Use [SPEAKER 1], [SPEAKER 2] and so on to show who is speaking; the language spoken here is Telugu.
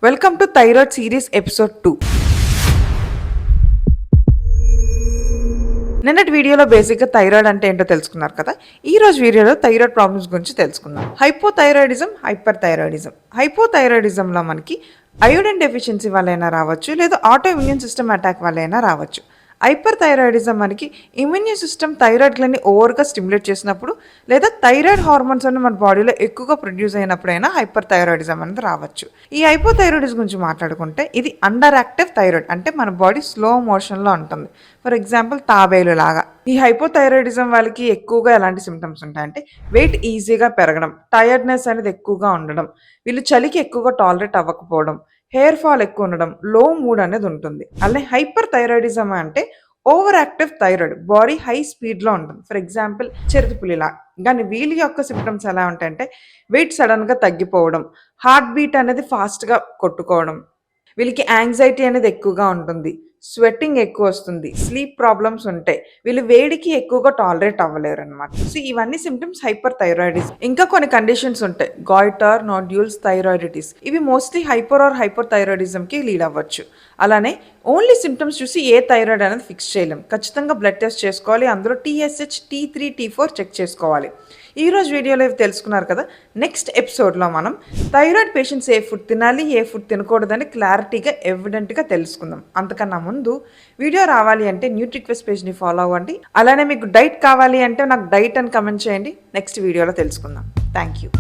[SPEAKER 1] Welcome to thyroid series episode 2. నిన్నటి వీడియోలో బేసిక్గా థైరాయిడ్ అంటే ఏంటో తెలుసుకున్నారు కదా. ఈ రోజు వీడియోలో థైరాయిడ్ ప్రాబ్లమ్స్ గురించి తెలుసుకుందాం. Hypothyroidism, hyper thyroidism. హైపోథైరాయిడిజంలో మనకి అయోడిన్ డెఫిషియన్సీ వల్లైనా రావచ్చు, లేదా ఆటో ఇమ్యూన్ సిస్టమ్ అటాక్ వల్లైనా రావచ్చు. హైపర్ థైరాయిడిజం మనకి ఇమ్యూన్ సిస్టమ్ థైరాయిడ్ గ్లాండ్ని ఓవర్గా స్టిమ్యులేట్ చేసినప్పుడు, లేదా థైరాయిడ్ హార్మోన్స్ అన్ని మన బాడీలో ఎక్కువగా ప్రొడ్యూస్ అయినప్పుడైనా హైపర్ థైరాయిడిజం అనేది రావచ్చు. ఈ హైపోథైరాయిడిజం గురించి మాట్లాడుకుంటే ఇది అండర్ యాక్టివ్ థైరాయిడ్, అంటే మన బాడీ స్లో మోషన్లో ఉంటుంది. ఫర్ ఎగ్జాంపుల్ తాబేలు లాగా. ఈ హైపోథైరాయిడిజం వాళ్ళకి ఎక్కువగా ఎలాంటి సిమ్టమ్స్ ఉంటాయంటే వెయిట్ ఈజీగా పెరగడం, టైర్డ్నెస్ అనేది ఎక్కువగా ఉండడం, వీళ్ళు చలికి ఎక్కువగా టాలరేట్ అవ్వకపోవడం, హెయిర్ ఫాల్ ఎక్కువ ఉండడం, లో మూడ్ అనేది ఉంటుంది. అలానే హైపర్ థైరాయిడిజం అంటే overactive thyroid, body high స్పీడ్లో ఉంటుంది. ఫర్ ఎగ్జాంపుల్ చిరుతపులిలా. కానీ వీళ్ళ యొక్క సిమ్టమ్స్ ఎలా ఉంటాయంటే వెయిట్ సడన్గా తగ్గిపోవడం, హార్ట్ బీట్ అనేది ఫాస్ట్గా కొట్టుకోవడం, వీళ్ళకి యాంగ్జైటీ అనేది ఎక్కువగా ఉంటుంది, స్వెట్టింగ్ ఎక్కువ వస్తుంది, స్లీప్ ప్రాబ్లమ్స్ ఉంటాయి, వీళ్ళు వేడికి ఎక్కువగా టాలరేట్ అవ్వలేరు అనమాట. సో ఇవన్నీ సిమ్టమ్స్ హైపర్ థైరాయిడిస్. ఇంకా కొన్ని కండిషన్స్ ఉంటాయి, గాయిటర్, నోడ్యూల్స్, థైరాయిడిటిస్. ఇవి మోస్ట్లీ హైపర్ ఆర్ హైపర్ థైరాయిడిజంకి లీడ్ అవ్వచ్చు. అలానే ఓన్లీ సిమ్టమ్స్ చూసి ఏ థైరాయిడ్ అనేది ఫిక్స్ చేయలేం. ఖచ్చితంగా బ్లడ్ టెస్ట్ చేసుకోవాలి, అందులో TSH, T3, T4 చెక్ చేసుకోవాలి. ఈ రోజు వీడియోలో ఇవి తెలుసుకున్నారు కదా. నెక్స్ట్ ఎపిసోడ్లో మనం థైరాయిడ్ పేషెంట్స్ ఏ ఫుడ్ తినాలి, ఏ ఫుడ్ తినకూడదని క్లారిటీగా ఎవిడెంట్గా తెలుసుకుందాం. అంతకన్నా ముందు వీడియో రావాలి అంటే న్యూట్రిక్వెస్ట్ పేజ్ని ఫాలో అవ్వండి. అలానే మీకు డైట్ కావాలి అంటే నాకు డైట్ అని కమెంట్ చేయండి. నెక్స్ట్ వీడియోలో తెలుసుకుందాం. Thank you.